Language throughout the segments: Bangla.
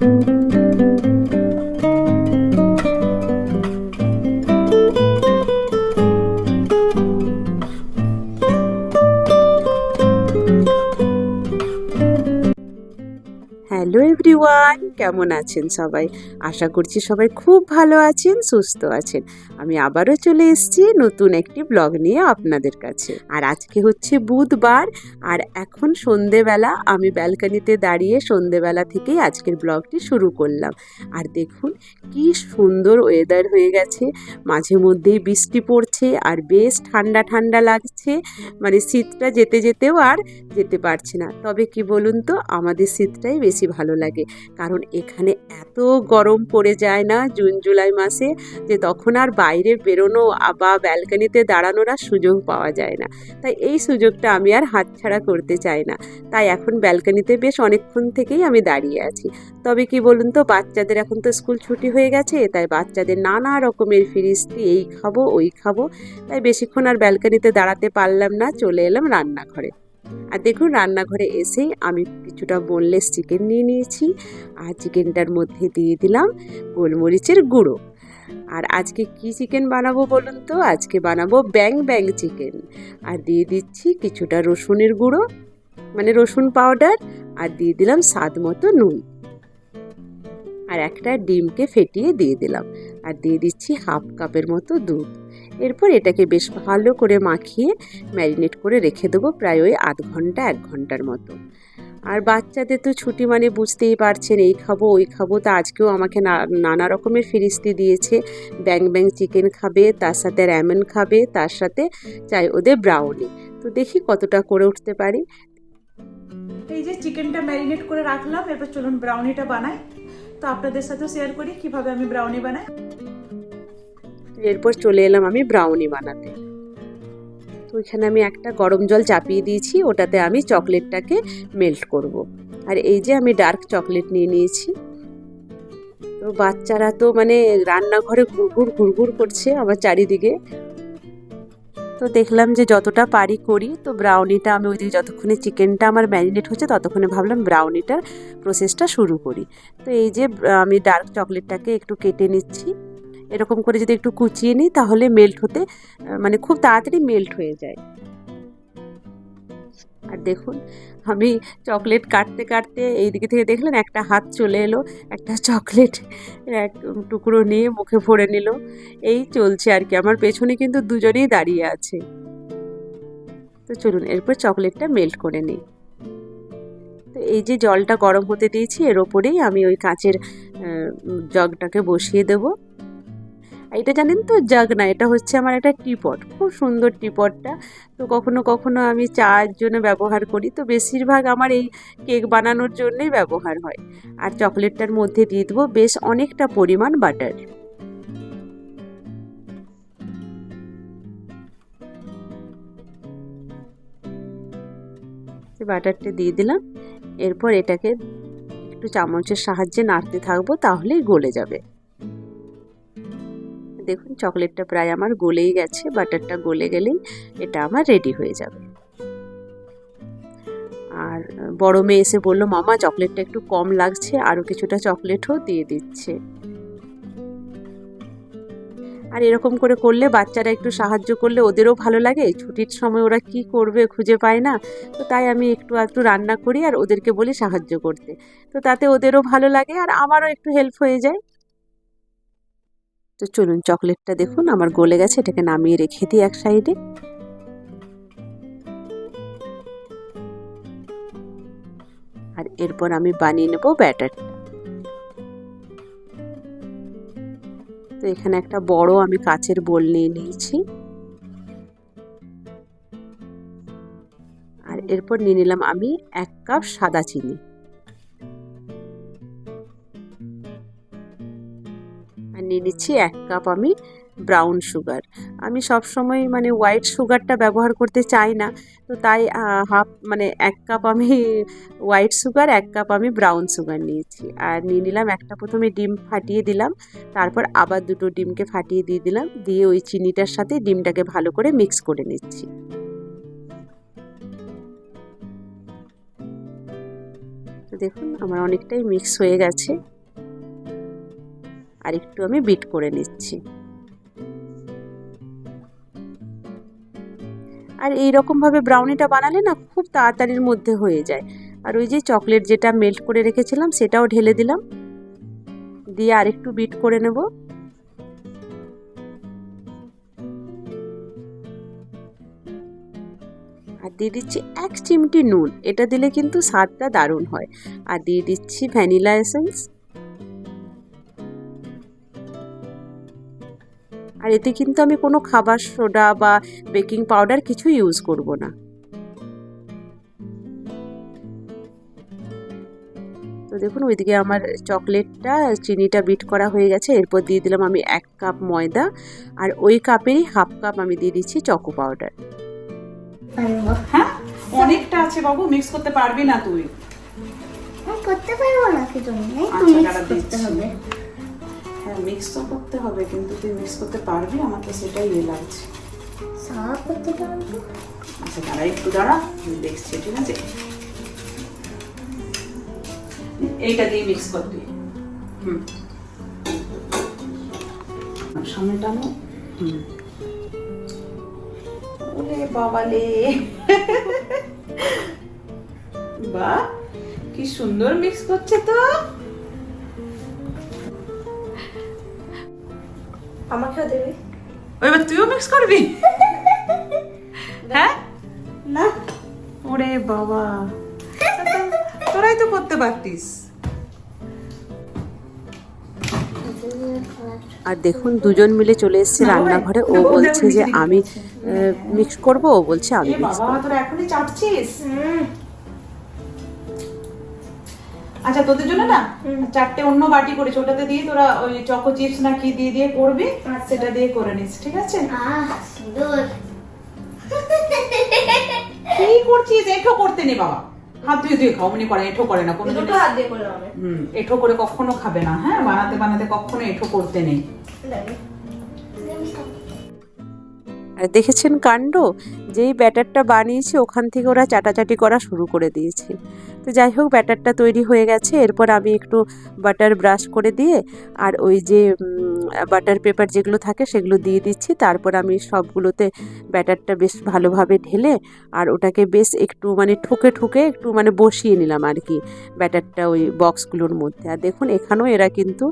হ্যালো এভরিওয়ান, কেমন আছেন সবাই? আশা করছি সবাই খুব ভালো আছেন, সুস্থ আছেন। আমি আবারও চলে এসেছি নতুন একটি ব্লগ নিয়ে আপনাদের কাছে। আর আজকে হচ্ছে বুধবার, আর এখন সন্ধেবেলা আমি ব্যালকনিতে দাঁড়িয়ে সন্ধেবেলা থেকেই আজকের ব্লগটি শুরু করলাম। আর দেখুন কি সুন্দর ওয়েদার হয়ে গেছে, মাঝে মধ্যেই বৃষ্টি পড়ছে আর বেশ ঠান্ডা ঠান্ডা লাগছে। মানে শীতটা যেতে যেতেও আর যেতে পারছি না। তবে কি বলুন তো, আমাদের শীতটাই বেশি ভালো লাগে, কারণ এখানে এত গরম পড়ে যায় না জুন জুলাই মাসে, যে তখন আর বাইরে বেরোনো বা ব্যালকনিতে দাঁড়ানোর আর সুযোগ পাওয়া যায় না। তাই এই সুযোগটা আমি আর হাতছাড়া করতে চাই না। তাই এখন ব্যালকনিতে বেশ অনেকক্ষণ থেকেই আমি দাঁড়িয়ে আছি। তবে কি বলুন তো, বাচ্চাদের এখন তো স্কুল ছুটি হয়ে গেছে, তাই বাচ্চাদের নানা রকমের ফিরিস্তি, এই খাবো ওই খাবো, তাই বেশিক্ষণ আর ব্যালকনিতে দাঁড়াতে পারলাম না, চলে এলাম রান্নাঘরে। আর দেখুন রান্নাঘরে এসেই আমি কিছুটা বোনলেস চিকেন নিয়ে নিয়েছি, আর চিকেনটার মধ্যে দিয়ে দিলাম গোলমরিচের গুঁড়ো। আর আজকে কি চিকেন বানাবো বলুন তো, আজকে বানাবো ব্যাং ব্যাং চিকেন। আর দিয়ে দিচ্ছি কিছুটা রসুনের গুঁড়ো, মানে রসুন পাউডার, আর দিয়ে দিলাম স্বাদ মতো নুন, আর একটা ডিমকে ফেটিয়ে দিয়ে দিলাম, আর দিয়ে দিচ্ছি হাফ কাপের মতো দুধ। এরপর এটাকে বেশ ভালো করে মাখিয়ে ম্যারিনেট করে রেখে দেবো প্রায় ওই আধ ঘন্টা 1 ঘন্টার মতো। আর বাচ্চাদের তো ছুটি মানে বুঝতেই পারছেন, এই খাবো ওই খাবো, তা আজকেও আমাকে নানা রকমের ফিরিস্তি দিয়েছে। ব্যাং ব্যাং চিকেন খাবে, তার সাথে র্যামেন খাবে, তার সাথে চাই ওদের ব্রাউনি। তো দেখি কতটা করে উঠতে পারি। এই যে চিকেনটা ম্যারিনেট করে রাখলাম, এবার চলুন ব্রাউনিটা বানাই। তো আপনাদের সাথে শেয়ার করি কিভাবে আমি ব্রাউনি বানাই। এরপর চলে এলাম আমি ব্রাউনি বানাতে। তো এখানে আমি একটা গরম জল চাপিয়ে দিয়েছি, ওটাতে আমি চকলেটটাকে মেল্ট করব। আর এই যে আমি ডার্ক চকলেট নিয়ে নিয়েছি। তো বাচ্চারা তো মানে রান্নাঘরে ঘুরঘুর ঘুরঘুর করছে আমার চারিদিকে। তো দেখলাম যে যতটা পারি করি। তো ব্রাউনিটা আমি ওইদিকে যতক্ষণে চিকেনটা আমার ম্যারিনেট হচ্ছে ততক্ষণে ভাবলাম ব্রাউনিটার প্রসেসটা শুরু করি। তো এই যে আমি ডার্ক চকলেটটাকে একটু কেটে নিচ্ছি। এরকম করে যদি একটু কুচিয়ে নিই তাহলে মেল্ট হতে মানে খুব তাড়াতাড়ি মেল্ট হয়ে যায়। আর দেখুন আমি চকলেট কাটতে কাটতে এই দিকে থেকে দেখলেন একটা হাত চলে এলো, একটা চকলেট এক টুকরো নিয়ে মুখে ভরে নিল। এই চলছে আর কি, আমার পেছনে কিন্তু দুজনেই দাঁড়িয়ে আছে। তো চলুন এরপর চকলেটটা মেল্ট করে নিই। তো এই যে জলটা গরম হতে দিয়েছি, এর ওপরেই আমি ওই কাঁচের জগটাকে বসিয়ে দেবো। এটা জানেন তো, জাগ না, এটা হচ্ছে আমার একটা টিপট, খুব সুন্দর টিপটটা। তো কখনো কখনো আমি চায়ের জন্য ব্যবহার করি, তো বেশিরভাগ আমার এই কেক বানানোর জন্যই ব্যবহার হয়। আর চকলেটটার মধ্যে দিয়ে দেবো বেশ অনেকটা পরিমাণ বাটার। বাটারটা দিয়ে দিলাম। এরপর এটাকে একটু চামচের সাহায্যে নাড়তে থাকবো, তাহলেই গলে যাবে। দেখুন চকলেটটা প্রায় আমার গলেই গেছে, বাটারটা গলে গেলেই এটা আমার রেডি হয়ে যাবে। আর বড় মেয়ে এসে বললো, মামা চকলেটটা একটু কম লাগছে, আরও কিছুটা চকলেটও দিয়ে দিচ্ছে। আর এরকম করে করলে বাচ্চারা একটু সাহায্য করলে ওদেরও ভালো লাগে, ছুটির সময় ওরা কি করবে খুঁজে পায় না। তো তাই আমি একটু একটু রান্না করি আর ওদেরকে বলি সাহায্য করতে। তো তাতে ওদেরও ভালো লাগে আর আমারও একটু হেল্প হয়ে যায়। তো চলুন চকলেটটা দেখুন আমার গলে গেছে, এটাকে নামিয়ে রেখে দিই এক সাইডে। আর এরপর আমি বানিয়ে নেব ব্যাটারটা। তো এখানে একটা বড় আমি কাচের বোল নিয়ে নিয়েছি। আর এরপর নিয়ে নিলাম আমি 1 কাপ সাদা চিনি। আর নিয়ে নিচ্ছি 1 কাপ আমি ব্রাউন সুগার। আমি সব সময় মানে হোয়াইট সুগারটা ব্যবহার করতে চাই না, তো তাই হাফ মানে 1 কাপ আমি হোয়াইট সুগার, 1 কাপ আমি ব্রাউন সুগার নিয়েছি। আর নিয়ে নিলাম একটা, প্রথমে ডিম ফাটিয়ে দিলাম, তারপর আবার 2টো ডিমকে ফাটিয়ে দিয়ে দিলাম, দিয়ে ওই চিনিটার সাথে ডিমটাকে ভালো করে মিক্স করে নিচ্ছি। তো দেখুন আমার অনেকটাই মিক্স হয়ে গেছে। আর একটু আমি বিট করে নিচ্ছি। আর এই রকমভাবে ব্রাউনিটা বানালে না খুব তাড়াতাড়ির মধ্যে হয়ে যায়। আর ওই যে চকলেট যেটা মেল্ট করে রেখেছিলাম সেটাও ঢেলে দিলাম, দিয়ে আর একটু বিট করে নেব। আর দিয়ে দিচ্ছি 1 চিমটি নুন, এটা দিলে কিন্তু স্বাদটা দারুণ হয়। আর দিয়ে দিচ্ছি ভ্যানিলা এসেন্স। আর এতে কিন্তু আমি কোনো খাবার সোডা বা বেকিং পাউডার কিছু ইউজ করব না। তো দেখুন ওইদিকে আমার চকলেটটা চিনিটা বিট করা হয়ে গেছে। এরপর দিয়ে দিলাম আমি 1 কাপ ময়দা, আর ওই কাপেরই হাফ কাপ আমি দিয়ে দিচ্ছি চকো পাউডার। হ্যাঁ, অনেকটা আছে বাবু, মিক্স করতে পারবি না তুই। করতে পারবো না কি জন্য? করতে হবে। হ্যাঁ, মিক্স তো করতে হবে, কিন্তু তুই মিক্স করতে পারবি? আমার তো সেটাই লাগছে। সব করতে পারবো। আচ্ছা দাঁড়া, একটু দাঁড়া, আমি দেখছি। ঠিক আছে, এইটা দিয়ে মিক্স করবি। সামনে টানো। ওরে বাবালে, বাহ কি সুন্দর মিক্স করছে তো। আমাকেও দেবে? এবার তুইও মিক্স করবি? হ্যাঁ না, ওরে বাবা, তোরাই তো করতে পারতিস। আর দেখুন দুজন মিলে চলে এসেছে রান্নাঘরে। ও বলছে যে আমি মিক্স করব, ও বলছে আমি মিক্স বাবা, তোরা এখনই চাটছিস? আচ্ছা, তোদের জন্য না 4টে অন্য বাটি করেছি, ওটাতে দিয়ে তোরা ওই চকো চিপস না কি দিয়ে দিয়ে করবি, সেটা দিয়ে করে নিস। ঠিক আছে? সুন্দর। কি করছিস? এঠো করতে নেই বাবা, হাত ধুয়ে ধুয়ে খাও। মনে করে এঠো করে না কোনো দিন। হাত দিয়ে করলাম। এঠো করে কখনো খাবে না। হ্যাঁ, বানাতে বানাতে কখনো এঠো করতে নেই। আর দেখেছেন কাণ্ড, যেই ব্যাটারটা বানিয়েছি ওখান থেকে ওরা চাটাচাটি করা শুরু করে দিয়েছে। তো যাই হোক, ব্যাটারটা তৈরি হয়ে গেছে। এরপর আমি একটু বাটার ব্রাশ করে দিয়ে আর ওই যে বাটার পেপার যেগুলো থাকে সেগুলো দিয়ে দিচ্ছি। তারপর আমি সবগুলোতে ব্যাটারটা বেশ ভালোভাবে ঢেলে আর ওটাকে বেশ একটু মানে ঠুকে ঠুকে একটু মানে বসিয়ে নিলাম আর কি ব্যাটারটা ওই বক্সগুলোর মধ্যে। আর দেখুন এখানেও এরা কিন্তু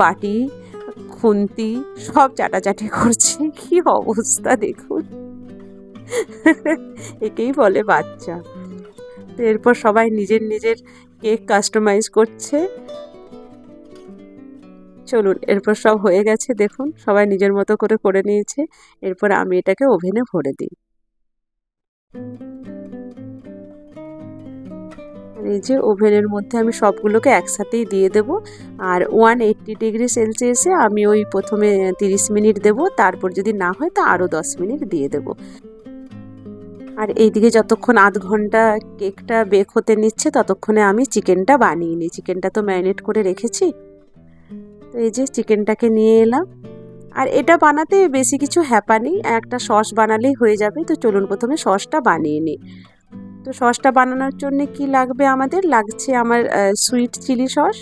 বাটি খুন্তি সব চাটাচাটি করছে। কি অবস্থা দেখুন, একেই বলে বাচ্চা। তো এরপর সবাই নিজের নিজের কেক কাস্টমাইজ করছে। চলুন, এরপর সব হয়ে গেছে, দেখুন সবাই নিজের মতো করে করে নিয়েছে। এরপর আমি এটাকে ওভেনে ভরে দিই। এই যে ওভেনের মধ্যে আমি সবগুলোকে একসাথেই দিয়ে দেব। আর 180 ডিগ্রি সেলসিয়াসে আমি ওই প্রথমে 30 মিনিট দেব, তারপর যদি না হয় তা আরও 10 মিনিট দিয়ে দেব। আর এইদিকে যতক্ষণ আধ ঘন্টা কেকটা বেক হতে নিচ্ছে ততক্ষণে আমি চিকেনটা বানিয়ে নিই। চিকেনটা তো ম্যারিনেট করে রেখেছি। তো এই যে চিকেনটাকে নিয়ে এলাম। আর এটা বানাতে বেশি কিছু হ্যাপা নেই, একটা সস বানালেই হয়ে যাবে। তো চলুন প্রথমে সসটা বানিয়ে নিই। তো সসটা বানানোর জন্য কি লাগবে, আমাদের লাগছে আমার সুইট চিলি সস।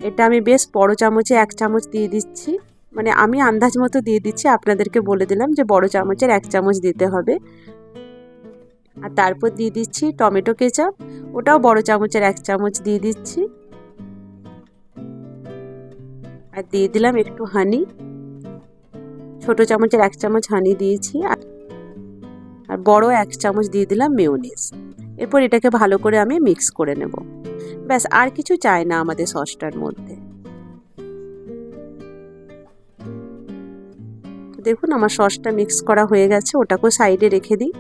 এটা আমি বেশ বড় চামচে 1 চামচ দিয়ে দিচ্ছি, মানে আমি আন্দাজ মতো দিয়ে দিচ্ছি, আপনাদেরকে বলে দিলাম যে বড় চামচের 1 চামচ দিতে হবে। আর তারপর দিয়ে দিচ্ছি টমেটো কেচাপ, ওটাও বড় চামচের 1 চামচ দিয়ে দিচ্ছি। আর দিয়ে দিলাম একটু হানি, ছোট চামচের 1 চামচ হানি দিয়েছি। আর বড় 1 চামচ দিয়ে দিলাম মেয়োনিজ। এরপর এটাকে ভালো করে আমি মিক্স করে নেব। ব্যাস, আর কিছু চাই না আমাদের সসটার মধ্যে। দেখুন আমার সসটা মিক্স করা হয়ে গেছে, ওটাকেও সাইডে রেখে দিই।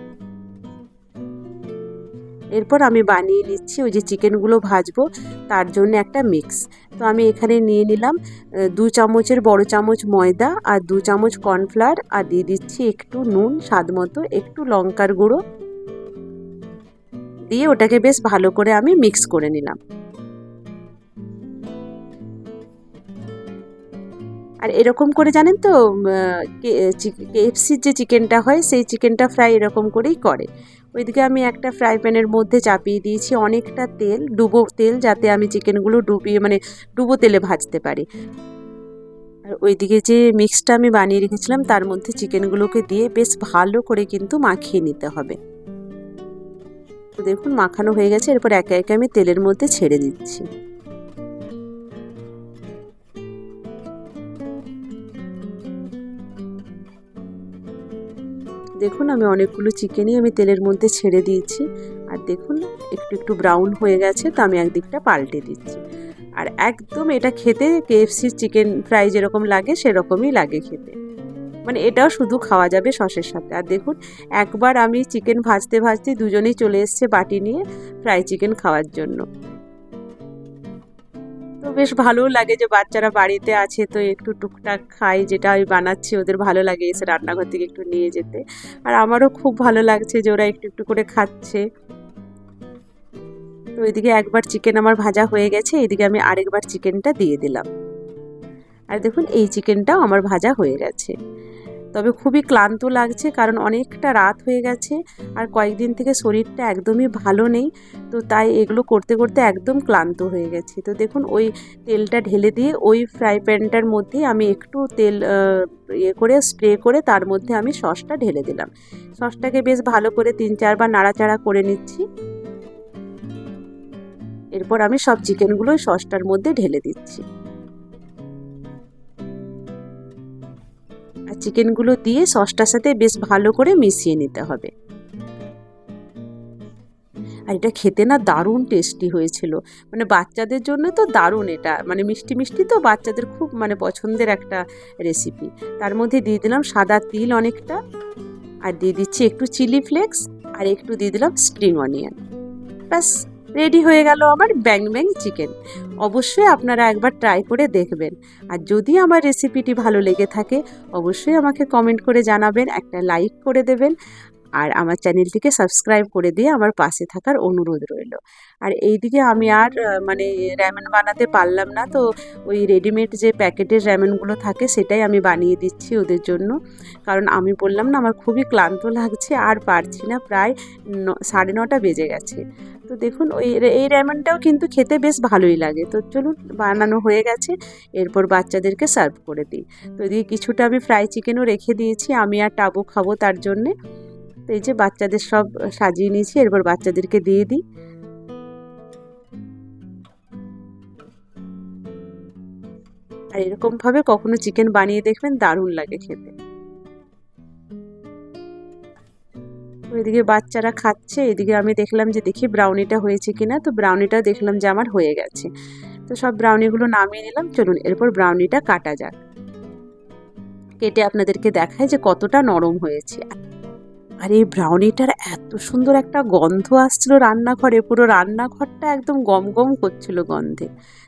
এরপর আমি বানিয়ে নিচ্ছি ওই যে চিকেনগুলো ভাজবো তার জন্য একটা মিক্স। তো আমি এখানে নিয়ে নিলাম 2 চামচের বড় চামচ ময়দা আর 2 চামচ কর্নফ্লাওয়ার, আর দিয়ে দিচ্ছি একটু নুন স্বাদ মতো, একটু লঙ্কার গুঁড়ো দিয়ে ওটাকে বেশ ভালো করে আমি মিক্স করে নিলাম। আর এরকম করে জানেন তো KFCর যে চিকেনটা হয় সেই চিকেনটা ফ্রাই এরকম করেই করে। ওইদিকে আমি একটা ফ্রাই প্যানের মধ্যে চাপিয়ে দিয়েছি অনেকটা তেল, ডুবো তেল, যাতে আমি চিকেনগুলো ডুবিয়ে মানে ডুবো তেলে ভাজতে পারি। ওইদিকে যে মিক্সটা আমি বানিয়ে রেখেছিলাম তার মধ্যে চিকেনগুলোকে দিয়ে বেশ ভালো করে কিন্তু মাখিয়ে নিতে হবে। তো দেখুন মাখানো হয়ে গেছে, এরপর একে একে আমি তেলের মধ্যে ছেড়ে দিচ্ছি। দেখুন আমি অনেকগুলো চিকেনই আমি তেলের মধ্যে ছেড়ে দিয়েছি। আর দেখুন একটু একটু ব্রাউন হয়ে গেছে, তো আমি একদিকটা পাল্টে দিচ্ছি। আর একদম এটা খেতে কেএফসির চিকেন ফ্রাই যেরকম লাগে সেরকমই লাগে খেতে, মানে এটাও শুধু খাওয়া যাবে সসের সাথে। আর দেখুন একবার আমি চিকেন ভাজতে ভাজতে দুজনেই চলে এসছে বাটি নিয়ে ফ্রাই চিকেন খাওয়ার জন্য। তো বেশ ভালোও লাগে যে বাচ্চারা বাড়িতে আছে তো একটু টুকটাক খাই, যেটা আমি বানাচ্ছি ওদের ভালো লাগে এসে রান্নাঘর থেকে একটু নিয়ে যেতে। আর আমারও খুব ভালো লাগছে যে ওরা একটু একটু করে খাচ্ছে। তো এদিকে একবার চিকেন আমার ভাজা হয়ে গেছে, এদিকে আমি আরেকবার চিকেনটা দিয়ে দিলাম। আর দেখুন এই চিকেনটাও আমার ভাজা হয়ে গেছে। তবে খুবই ক্লান্ত লাগছে, কারণ অনেকটা রাত হয়ে গেছে আর কয়েকদিন থেকে শরীরটা একদমই ভালো নেই, তো তাই এগুলো করতে করতে একদম ক্লান্ত হয়ে গেছি। তো দেখুন ওই তেলটা ঢেলে দিয়ে ওই ফ্রাই প্যানটার মধ্যে আমি একটু তেল করে স্প্রে করে তার মধ্যে আমি সসটা ঢেলে দিলাম। সসটাকে বেশ ভালো করে 3-4 বার নাড়াচাড়া করে নিচ্ছি। এরপর আমি সব চিকেনগুলো সসটার মধ্যে ঢেলে দিচ্ছি। আর চিকেনগুলো দিয়ে সসটার সাথে বেশ ভালো করে মিশিয়ে নিতে হবে। আর এটা খেতে না দারুণ টেস্টি হয়েছিল, মানে বাচ্চাদের জন্য তো দারুণ, এটা মানে মিষ্টি মিষ্টি তো বাচ্চাদের খুব মানে পছন্দের একটা রেসিপি। তার মধ্যে দিয়ে দিলাম সাদা তিল অনেকটা, আর দিয়ে দিচ্ছি একটু চিলি ফ্লেক্স, আর একটু দিয়ে দিলাম স্প্রিং অনিয়ন। ব্যাস রেডি হয়ে গেল আমার ব্যাং ব্যাং চিকেন। অবশ্যই আপনারা একবার ট্রাই করে দেখবেন। আর যদি আমার রেসিপিটি ভালো লেগে থাকে অবশ্যই আমাকে কমেন্ট করে জানাবেন, একটা লাইক করে দেবেন, আর আমার চ্যানেলটিকে সাবস্ক্রাইব করে দিয়ে আমার পাশে থাকার অনুরোধ রইল। আর এইদিকে আমি আর মানে র্যামেন বানাতে পারলাম না, তো ওই রেডিমেড যে প্যাকেটের র্যামেনগুলো থাকে সেটাই আমি বানিয়ে দিচ্ছি ওদের জন্য। কারণ আমি বললাম না আমার খুবই ক্লান্ত লাগছে আর পারছি না, প্রায় 9:30 বেজে গেছে। তো দেখুন এই র্যামেনটাও কিন্তু খেতে বেশ ভালোই লাগে। তো চলুন বানানো হয়ে গেছে, এরপর বাচ্চাদেরকে সার্ভ করে দিই। তো এদিকে কিছুটা আমি ফ্রাই চিকেনও রেখে দিয়েছি, আমি আর টাবু খাবো তার জন্যে। তো এই যে বাচ্চাদের সব সাজিয়ে নিয়েছি, এরপর বাচ্চাদেরকে দিয়ে দিই। আর এরকমভাবে কখনো চিকেন বানিয়ে দেখবেন, দারুণ লাগে খেতে। এদিকে বাচ্চারা খাচ্ছে, এদিকে আমি দেখলাম যে দেখি ব্রাউনিটা হয়েছে কিনা। তো ব্রাউনিটা দেখলাম যে আমার হয়ে গেছে। তো সব ব্রাউনিগুলো নামিয়ে নিলাম। চলুন এরপর ব্রাউনিটা কাটা যাক, কেটে আপনাদেরকে দেখায় যে কতটা নরম হয়েছে। আর এই ব্রাউনিটার এত সুন্দর একটা গন্ধ আসছিল রান্নাঘরে, পুরো রান্নাঘরটা একদম গম গম করছিল গন্ধে।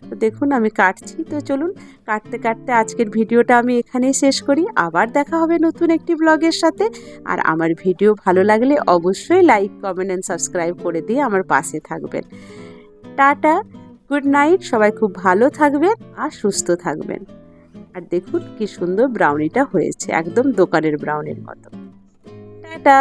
তো দেখুন আমি কাটছি। তো চলুন কাটতে কাটতে আজকের ভিডিওটা আমি এখানেই শেষ করি। আবার দেখা হবে নতুন একটি ব্লগের সাথে। আর আমার ভিডিও ভালো লাগলে অবশ্যই লাইক, কমেন্ট অ্যান্ড সাবস্ক্রাইব করে দিয়ে আমার পাশে থাকবেন। টাটা, গুড নাইট, সবাই খুব ভালো থাকবেন আর সুস্থ থাকবেন। আর দেখুন কি সুন্দর ব্রাউনিটা হয়েছে, একদম দোকানের ব্রাউনির মতো। টাটা।